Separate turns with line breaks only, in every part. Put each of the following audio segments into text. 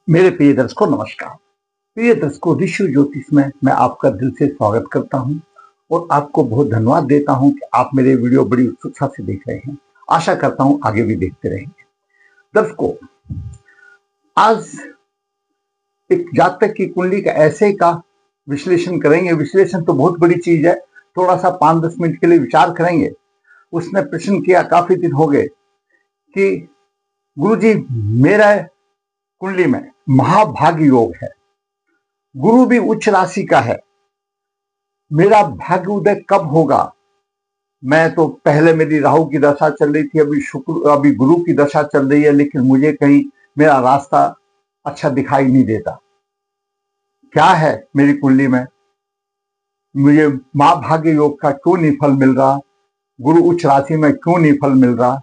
मेरे प्रिय दर्शकों नमस्कार। प्रिय दर्शकों, ऋषि ज्योतिष में मैं आपका दिल से स्वागत करता हूं और आपको बहुत धन्यवाद देता हूं कि आप मेरे वीडियो बड़ी उत्सुकता से देख रहे हैं। आशा करता हूं आगे भी देखते रहेंगे। दर्शकों, आज एक जातक की कुंडली का ऐसे का विश्लेषण करेंगे। विश्लेषण तो बहुत बड़ी चीज है, थोड़ा सा 5-10 मिनट के लिए विचार करेंगे। उसने प्रश्न किया, काफी दिन हो गए, कि गुरुजी मेरा कुंडली में महाभाग्य योग है, गुरु भी उच्च राशि का है, मेरा भाग्य उदय कब होगा? मैं तो पहले मेरी राहु की दशा चल रही थी, अभी गुरु की दशा चल रही है, लेकिन मुझे कहीं मेरा रास्ता अच्छा दिखाई नहीं देता। क्या है मेरी कुंडली में? मुझे महाभाग्य योग का क्यों नहीं फल मिल रहा? गुरु उच्च राशि में क्यों नहीं फल मिल रहा?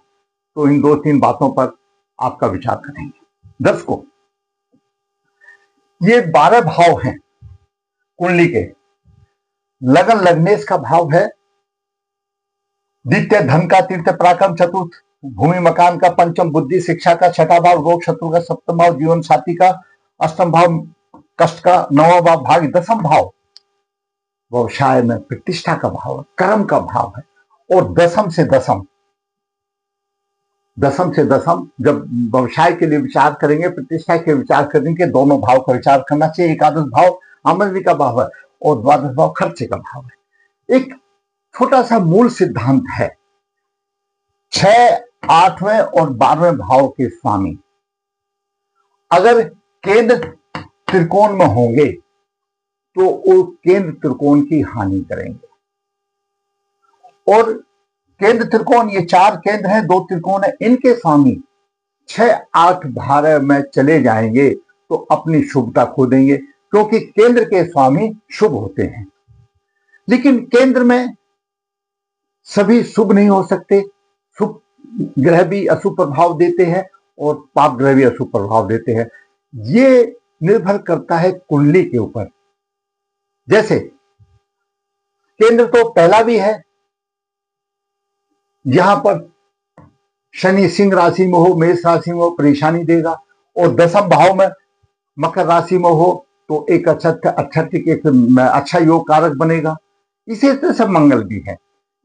तो इन 2-3 बातों पर आपका विचार करेंगे। दर्शकों, ये 12 भाव हैं कुंडली के। लगन लग्नेश का भाव है, द्वितीय धन का, तृतीय पराक्रम, चतुर्थ भूमि मकान का, पंचम बुद्धि शिक्षा का, छठा भाव रोग शत्रु का, सप्तम भाव जीवन साथी का, अष्टम भाव कष्ट का, नवम भाव भाग्य, दसम भाव व्यवसाय में प्रतिष्ठा का भाव है, कर्म का भाव है। और दसम से दसम जब व्यवसाय के लिए विचार करेंगे, प्रतिष्ठा के विचार करेंगे, दोनों भाव का विचार करना चाहिए। एकादश भाव आमदनी का भाव है और द्वादश भाव खर्चे का भाव है। एक छोटा सा मूल सिद्धांत है, 6, 8वें और 12वें भाव के स्वामी अगर केंद्र त्रिकोण में होंगे तो वो केंद्र त्रिकोण की हानि करेंगे। और केंद्र त्रिकोण, ये 4 केंद्र हैं, 2 त्रिकोण है, इनके स्वामी 6, 8, 12 में चले जाएंगे तो अपनी शुभता खो देंगे, क्योंकि केंद्र के स्वामी शुभ होते हैं। लेकिन केंद्र में सभी शुभ नहीं हो सकते। शुभ ग्रह भी अशुभ प्रभाव देते हैं और पाप ग्रह भी अशुभ प्रभाव देते हैं। ये निर्भर करता है कुंडली के ऊपर। जैसे केंद्र तो पहला भी है, यहां पर शनि सिंह राशि में हो, मेष राशि में हो, परेशानी देगा। और दसम भाव में मकर राशि में हो तो एक अच्छा योग कारक बनेगा। इसी तरह से मंगल भी है,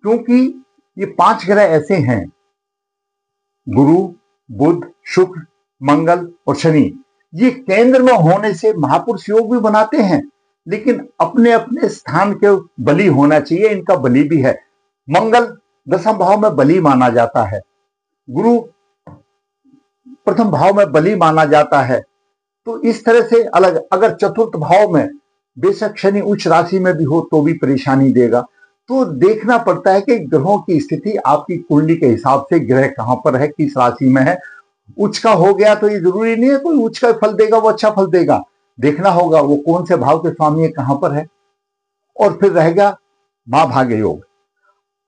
क्योंकि ये 5 ग्रह ऐसे हैं, गुरु, बुध, शुक्र, मंगल और शनि। ये केंद्र में होने से महापुरुष योग भी बनाते हैं, लेकिन अपने अपने स्थान के बली होना चाहिए। इनका बली भी है। मंगल दसम भाव में बली माना जाता है, गुरु प्रथम भाव में बली माना जाता है। तो इस तरह से अलग, अगर चतुर्थ भाव में बेशक शनि उच्च राशि में भी हो तो भी परेशानी देगा। तो देखना पड़ता है कि ग्रहों की स्थिति आपकी कुंडली के हिसाब से ग्रह कहां पर है, किस राशि में है। उच्च का हो गया तो ये जरूरी नहीं है कोई उच्च का फल देगा, वो अच्छा फल देगा। देखना होगा वो कौन से भाव के स्वामी है, कहां पर है। और फिर रहेगा महाभाग्य योग।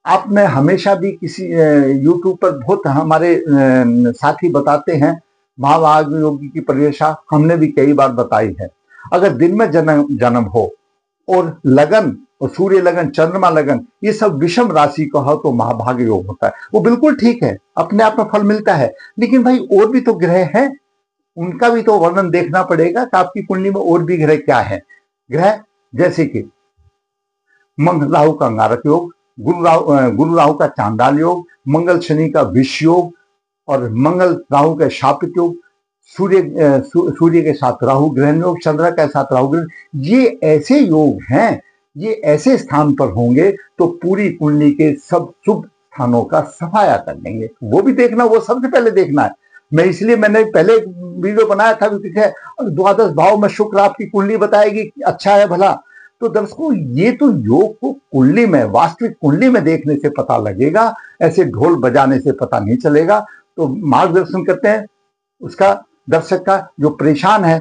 आपने हमेशा भी किसी YouTube पर बहुत हमारे साथी बताते हैं महाभाग्य योग की परिभाषा, हमने भी कई बार बताई है। अगर दिन में जन्म हो और लगन और सूर्य लगन, चंद्रमा लगन, ये सब विषम राशि का हो तो महाभाग्य योग होता है। वो बिल्कुल ठीक है, अपने आप में फल मिलता है। लेकिन भाई और भी तो ग्रह हैं, उनका भी तो वर्णन देखना पड़ेगा कि आपकी कुंडली में और भी ग्रह क्या है। ग्रह जैसे कि मंगल राहु का अंगारक योग, गुरु राहु का चांडाल योग, मंगल शनि का विष योग और मंगल राहु का शापित योग, सूर्य के साथ राहु ग्रहण योग, चंद्र के साथ राहु ग्रहण। ये ऐसे योग हैं, ये ऐसे स्थान पर होंगे तो पूरी कुंडली के सब शुभ स्थानों का सफाया कर देंगे। वो भी देखना, वो सबसे पहले देखना है। मैंने पहले वीडियो बनाया था, द्वादश भाव में शुक्र आपकी कुंडली बताएगी अच्छा है भला। तो दर्शकों, ये तो योग को कुंडली में, वास्तविक कुंडली में देखने से पता लगेगा, ऐसे ढोल बजाने से पता नहीं चलेगा। तो मार्गदर्शन करते हैं उसका, दर्शक का, जो परेशान है,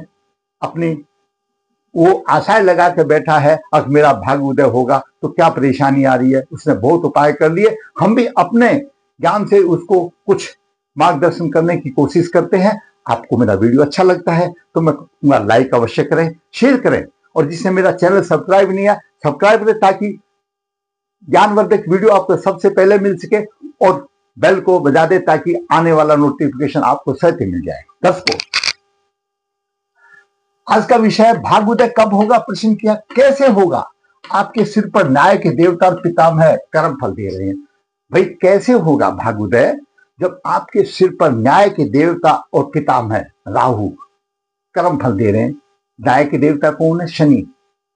अपनी वो आशाएं लगा के बैठा है अब मेरा भाग्य उदय होगा, तो क्या परेशानी आ रही है। उसने बहुत उपाय कर लिए, हम भी अपने ज्ञान से उसको कुछ मार्गदर्शन करने की कोशिश करते हैं। आपको मेरा वीडियो अच्छा लगता है तो मैं लाइक अवश्य करें, शेयर करें, और जिसने मेरा चैनल सब्सक्राइब नहीं है सब्सक्राइब करें, ताकि ज्ञानवर्धक वीडियो आपको सबसे पहले मिल सके, और बेल को बजा दे ताकि आने वाला नोटिफिकेशन आपको सहज मिल जाए। दर्शकों, आज का विषय है भाग्योदय कब होगा, प्रश्न किया कैसे होगा। आपके सिर पर न्याय के देवता और पितामह कर्म फल दे रहे हैं। भाई कैसे होगा भाग्योदय, जब आपके सिर पर न्याय के देवता और पितामह राहु कर्म फल दे रहे हैं। न्याय के देवता कौन है, शनि,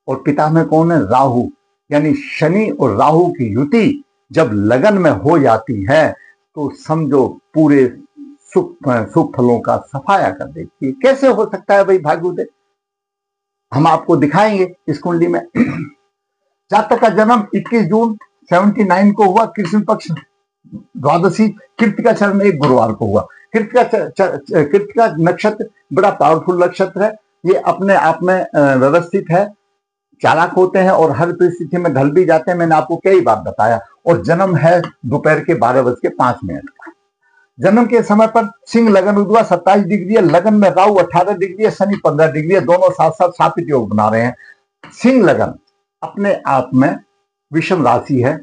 और पितामह कौन है, राहु। यानी शनि और राहु की युति जब लगन में हो जाती है तो समझो पूरे शुभ फलों का सफाया कर देती है। कैसे हो सकता है भाई भाग्योदय, हम आपको दिखाएंगे इस कुंडली में। जातक का जन्म 21 जून 79 को हुआ, कृष्ण पक्ष द्वादशी कृतिका चरण में एक गुरुवार को हुआ। कृतिका नक्षत्र बड़ा पावरफुल नक्षत्र है। ये अपने आप में व्यवस्थित है, चालाक होते हैं और हर परिस्थिति में ढल भी जाते हैं। मैंने आपको कई बार बताया। और जन्म है दोपहर के 12:05 का। जन्म के समय पर सिंह लगन उद्वा 27 डिग्री है, लगन में राहु 18 डिग्री है, शनि 15 डिग्री है, दोनों साथ साथ सापित योग बना रहे हैं। सिंह लगन अपने आप में विषम राशि है,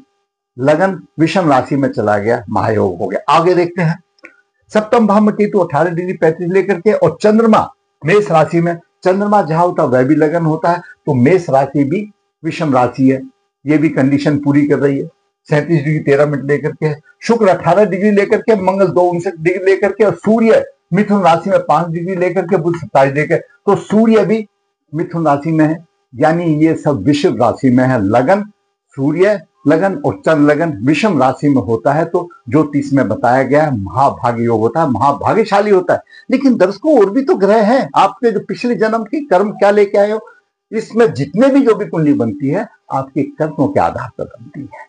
लगन विषम राशि में चला गया, महायोग हो गया। आगे देखते हैं, सप्तम भाव में केतु 18 डिग्री 35 लेकर के, और चंद्रमा मेष राशि में। चंद्रमा जहां होता है वह भी लगन होता है, तो मेष राशि भी विषम राशि है। ये भी कंडीशन पूरी कर रही है। 37 डिग्री 13 मिनट लेकर के, शुक्र 18 डिग्री लेकर के, मंगल 2:59 डिग्री लेकर के, और सूर्य मिथुन राशि में 5 डिग्री लेकर के, बुध 27 लेकर, तो सूर्य भी मिथुन राशि में है। यानी ये सब विषम राशि में है। लगन सूर्य लगन और चंद्र लगन विषम राशि में होता है तो ज्योतिष में बताया गया है महाभाग्य योग होता है, महाभाग्यशाली होता है। लेकिन दर्शकों और भी तो ग्रह हैं। आपके जो पिछले जन्म की कर्म क्या लेके आए हो, इसमें जितने भी जो भी कुंडली बनती है आपके कर्मों के आधार पर बनती है।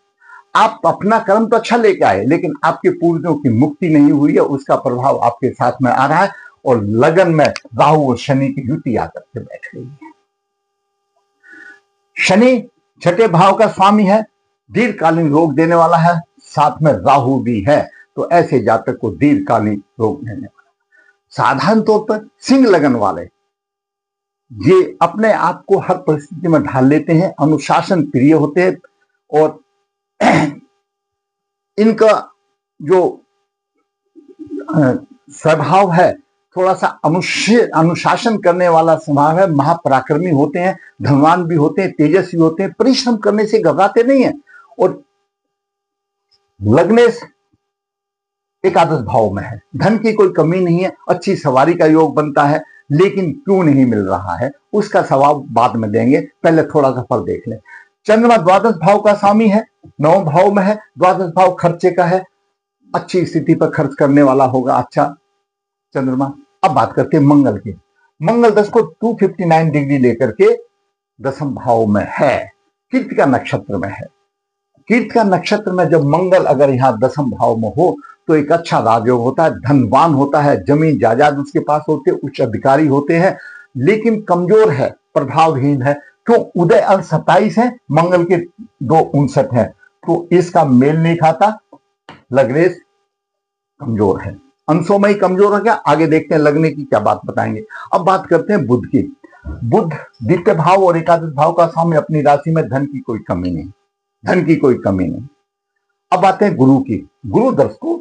आप अपना कर्म तो अच्छा लेके आए, लेकिन आपके पूर्वजों की मुक्ति नहीं हुई है, उसका प्रभाव आपके साथ में आ रहा है। और लगन में राहु और शनि की युति आकर के बैठ गई है। शनि छठे भाव का स्वामी है, दीर्घकालीन रोग देने वाला है, साथ में राहु भी है, तो ऐसे जातक को दीर्घकालीन रोग देने वाला। साधारण तौर पर सिंह लगन वाले ये अपने आप को हर परिस्थिति में ढाल लेते हैं, अनुशासन प्रिय होते हैं, और इनका जो स्वभाव है थोड़ा सा अनुशासन करने वाला स्वभाव है। महापराक्रमी होते हैं, धनवान भी होते हैं, तेजस्वी होते हैं, परिश्रम करने से घबराते नहीं है। और लग्नेश एकादश भाव में है, धन की कोई कमी नहीं है, अच्छी सवारी का योग बनता है। लेकिन क्यों नहीं मिल रहा है उसका सवाल बाद में देंगे, पहले थोड़ा सा फल देख लें। चंद्रमा द्वादश भाव का स्वामी है, 9 भाव में है। द्वादश भाव खर्चे का है, अच्छी स्थिति पर खर्च करने वाला होगा अच्छा चंद्रमा। अब बात करते हैं मंगल की। मंगल 10 को 259 डिग्री लेकर के दसम भाव में है, कृतिका नक्षत्र में है। कृतिका नक्षत्र में जब मंगल अगर यहाँ दसम भाव में हो तो एक अच्छा राजयोग होता है, धनवान होता है, जमीन जायदाद उसके पास होते, उच्च अधिकारी होते हैं। लेकिन कमजोर है, प्रभावहीन है। क्यों, उदय अंश 27 है, मंगल के 2:59 है, तो इसका मेल नहीं खाता। लग्नेश कमजोर है, अंशों में ही कमजोर हो गया। आगे देखते हैं लगने की क्या बात बताएंगे। अब बात करते हैं बुध की। बुध द्वितीय भाव और एकादश भाव का स्वामी, अपनी राशि में धन की कोई कमी नहीं, धन की कोई कमी नहीं। अब आते हैं गुरु की। गुरु दर्शकों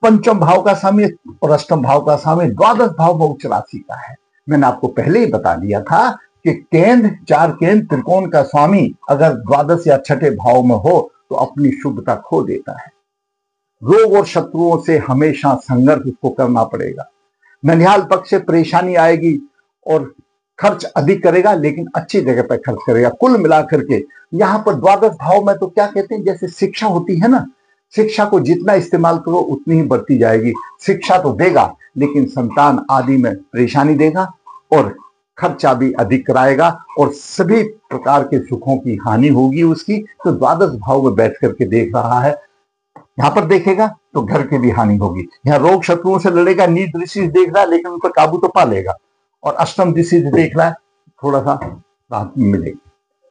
पंचम भाव का स्वामी और अष्टम भाव का स्वामी, द्वादश भाव में उच्च राशि का है। मैंने आपको पहले ही बता दिया था कि केंद्र, 4 केंद्र त्रिकोण का स्वामी अगर द्वादश या छठे भाव में हो तो अपनी शुभता खो देता है। रोग और शत्रुओं से हमेशा संघर्ष उसको करना पड़ेगा। ननिहाल पक्ष से परेशानी आएगी और खर्च अधिक करेगा, लेकिन अच्छी जगह पर खर्च करेगा। कुल मिलाकर के यहाँ पर द्वादश भाव में तो क्या कहते हैं, जैसे शिक्षा होती है ना, शिक्षा को जितना इस्तेमाल करो उतनी ही बढ़ती जाएगी। शिक्षा तो देगा लेकिन संतान आदि में परेशानी देगा और खर्चा भी अधिक कराएगा और सभी प्रकार के सुखों की हानि होगी उसकी। तो द्वादश भाव में बैठ करके देख रहा है, यहां पर देखेगा तो घर की भी हानि होगी। यहाँ रोग शत्रुओं से लड़ेगा, नीच दृष्टि से देख रहा है लेकिन उन पर काबू तो पा लेगा, और अष्टम दृष्टि से देख रहा है थोड़ा सा राहत मिलेगी,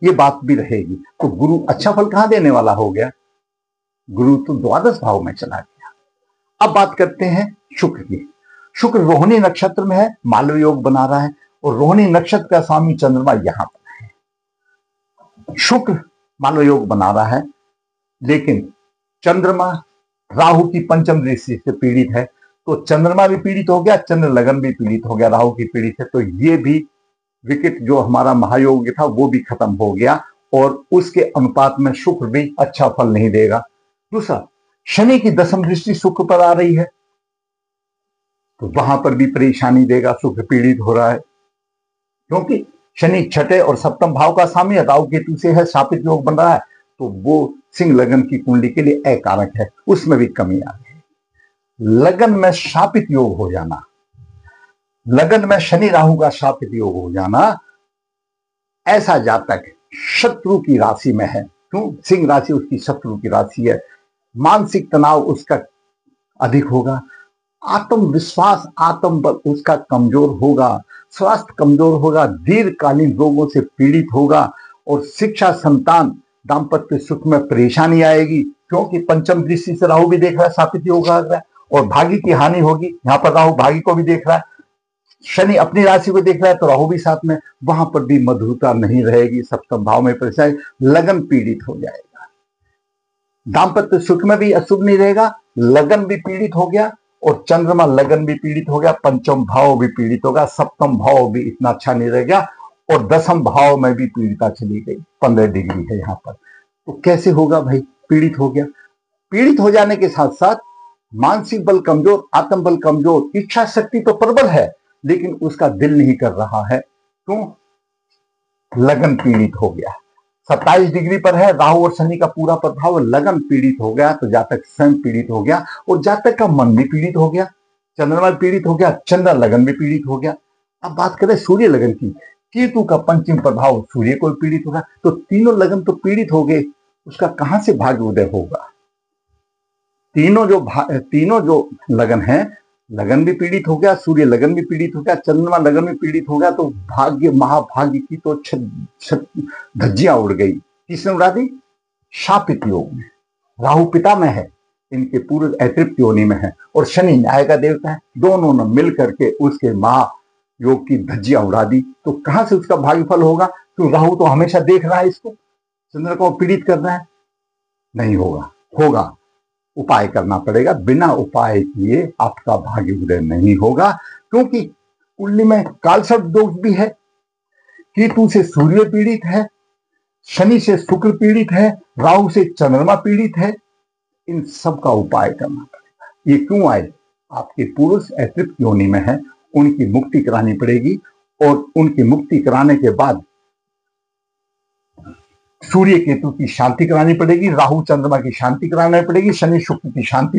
ये बात भी रहेगी। तो गुरु अच्छा फल कहां देने वाला हो गया, गुरु तो द्वादश भाव में चला गया। अब बात करते हैं शुक्र की। शुक्र रोहिणी नक्षत्र में है, मालव योग बना रहा है, और रोहिणी नक्षत्र का स्वामी चंद्रमा यहां पर है। शुक्र मालव योग बना रहा है, लेकिन चंद्रमा राहु की पंचम दृष्टि से पीड़ित है, तो चंद्रमा भी पीड़ित हो गया, चंद्र लगन भी पीड़ित हो गया राहु की पीड़ित है, तो ये भी विकेट जो हमारा महायोग था वो भी खत्म हो गया और उसके अनुपात में शुक्र भी अच्छा फल नहीं देगा। दूसरा, शनि की दसम दृष्टि शुक्र पर आ रही है तो वहां पर भी परेशानी देगा, शुक्र पीड़ित हो रहा है क्योंकि शनि छठे और सप्तम भाव का साम्य राहु केतु से है, शापित योग बन रहा है, तो वो सिंह लगन की कुंडली के लिए अकारक है, उसमें भी कमी आ रही है। लगन में शापित योग हो जाना, लगन में शनि राहु का शापित योग हो जाना, ऐसा जातक शत्रु की राशि में है। क्यों? सिंह राशि उसकी शत्रु की राशि है, मानसिक तनाव उसका अधिक होगा, आत्मविश्वास आत्मबल उसका कमजोर होगा, स्वास्थ्य कमजोर होगा, दीर्घकालीन रोगों से पीड़ित होगा और शिक्षा, संतान, दाम्पत्य सुख में परेशानी आएगी क्योंकि पंचम दृष्टि से राहु भी देख रहा है, शापित योग आ रहा है और भागी की हानि होगी। यहां पर राहु भागी को भी देख रहा है, शनि अपनी राशि को देख रहा है तो राहु भी साथ में, वहां पर भी मधुरता नहीं रहेगी, सप्तम भाव में परेशानी, लगन पीड़ित हो जाएगा, दाम्पत्य सुख में भी अशुभ नहीं रहेगा, लगन भी पीड़ित हो गया और चंद्रमा लगन भी पीड़ित हो गया, पंचम भाव भी पीड़ित होगा, सप्तम भाव भी इतना अच्छा नहीं रह गया और दसम भाव में भी पीड़िता चली गई, 15 डिग्री है यहां पर। तो कैसे होगा भाई? पीड़ित हो गया, पीड़ित हो जाने के साथ साथ मानसिक बल कमजोर, आत्मबल कमजोर, इच्छा शक्ति तो प्रबल है लेकिन उसका दिल नहीं कर रहा है। क्यों? लगन पीड़ित हो गया, 27 डिग्री पर है राहु और शनि का पूरा प्रभाव, लगन पीड़ित हो गया तो जातक स्वयं पीड़ित हो गया और जातक का मन भी पीड़ित हो गया, चंद्रमा पीड़ित हो गया, चंद्र लगन भी पीड़ित हो गया। अब बात करें सूर्य लगन की, केतु का पंचम प्रभाव सूर्य को पीड़ित होगा, तो तीनों लगन तो पीड़ित हो गए, उसका कहां से भाग्य उदय होगा? तीनों जो लगन है, लगन भी पीड़ित हो गया, सूर्य लगन भी पीड़ित हो गया, चंद्रमा लगन भी पीड़ित हो गया, तो भाग्य महाभाग्य की तो धज्जियां उड़ गई। किसने उड़ा दी? शापित योग में, राहु पिता में है, इनके पूर्व अतृप्त योनि में है और शनि न्याय का देवता है, दोनों ने मिल करके उसके महायोग की धज्जियां उड़ा दी। तो कहां से उसका भाग्य फल होगा? तो राहु तो हमेशा देख रहा है इसको, चंद्र को पीड़ित करना है, नहीं होगा, होगा उपाय करना पड़ेगा, बिना उपाय किए आपका भाग्य उदय नहीं होगा क्योंकि कुंडली में कालसर्प दोष भी है, केतु से सूर्य पीड़ित है, शनि से शुक्र पीड़ित है, राहु से चंद्रमा पीड़ित है, इन सब का उपाय करना पड़ेगा। ये क्यों आए? आपके पुरुष अतृप्त योनि में है, उनकी मुक्ति करानी पड़ेगी और उनकी मुक्ति कराने के बाद सूर्य केतु की शांति करानी पड़ेगी, राहु चंद्रमा की शांति करानी पड़ेगी, शनि शुक्र की शांति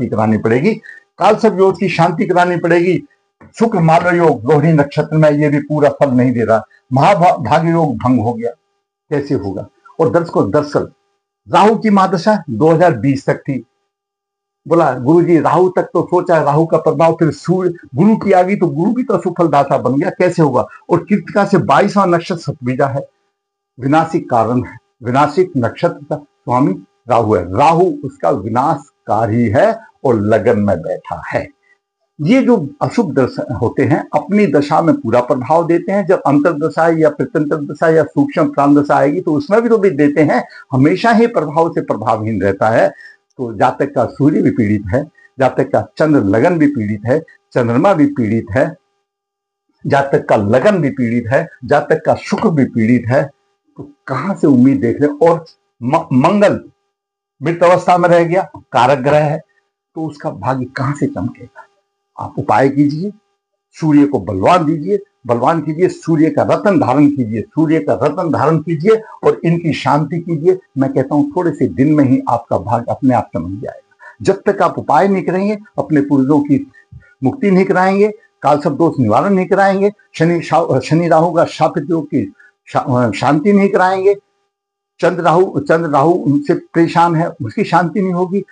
करानी पड़ेगी, कालसर्प योग की शांति करानी पड़ेगी, शुक्र माल योग रोहिणी नक्षत्र में ये भी पूरा फल नहीं दे रहा, महाभाग्य योग भंग हो गया, कैसे होगा? और दरअसल राहु की महादशा 2020 तक थी, बोला गुरुजी राहु तक तो सोचा, राहु का प्रभाव फिर सूर्य गुरु की आ गई तो गुरु भी तो सुफलदाता बन गया, कैसे होगा? और कृतिका से 22वां नक्षत्र सतबीजा है, विनाशिक कारण है, विनाशिक नक्षत्र का स्वामी राहु है, राहु उसका विनाशकारी है और लगन में बैठा है। ये जो अशुभ दशा होते हैं अपनी दशा में पूरा प्रभाव देते हैं, जब अंतर दशा या प्रत्यंतर दशा या सूक्ष्म प्राण दशा आएगी तो उसमें भी तो भी देते हैं, हमेशा ही प्रभाव से प्रभावहीन रहता है। तो जातक का सूर्य भी पीड़ित है, जातक का चंद्र लगन भी पीड़ित है, चंद्रमा भी पीड़ित है, जातक का लगन भी पीड़ित है, जातक का शुक्र भी पीड़ित है, तो कहां से उम्मीद देख रहे? और मंगल मृत अवस्था में रह गया, कारक ग्रह है, तो उसका भाग्य कहां से चमकेगा? आप उपाय कीजिए, सूर्य को बलवान कीजिए, सूर्य का रत्न धारण कीजिए, सूर्य का रत्न धारण कीजिए और इनकी शांति कीजिए। मैं कहता हूं थोड़े से दिन में ही आपका भाग्य अपने आप चमक जाएगा। जब तक आप उपाय नहीं करेंगे, अपने पूर्वजों की मुक्ति नहीं कराएंगे, कालसर्प दोष निवारण नहीं कराएंगे, शनि राहु का शापित योग की शांति नहीं कराएंगे, चंद्र राहु उनसे परेशान है, उसकी शांति नहीं होगी,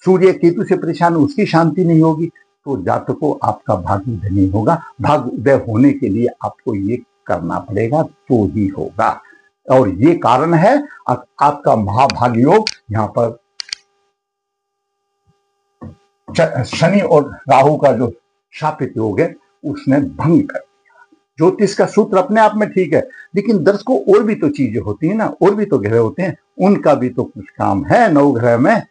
सूर्य केतु से परेशान है, उसकी शांति नहीं होगी, तो जातकों आपका भाग्य उदय नहीं होगा। भाग्य उदय होने के लिए आपको ये करना पड़ेगा तो ही होगा, और ये कारण है आपका महाभाग्य योग यहाँ पर शनि और राहु का जो शापित योग है उसने भंग कर दिया। ज्योतिष का सूत्र अपने आप में ठीक है, लेकिन दर्शकों और भी तो चीजें होती है ना, और भी तो ग्रह होते हैं, उनका भी तो कुछ काम है नवग्रह में।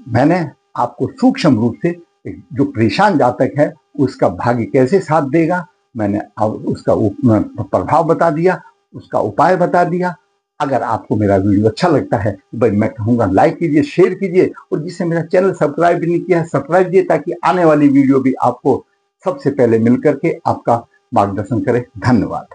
मैंने आपको सूक्ष्म रूप से जो परेशान जातक है उसका भाग्य कैसे साथ देगा, मैंने उसका प्रभाव बता दिया, उसका उपाय बता दिया। अगर आपको मेरा वीडियो अच्छा लगता है तो भाई मैं कहूँगा लाइक कीजिए, शेयर कीजिए, और जिससे मेरा चैनल सब्सक्राइब नहीं किया है सब्सक्राइब कीजिए, ताकि आने वाली वीडियो भी आपको सबसे पहले मिल करके आपका मार्गदर्शन करे। धन्यवाद।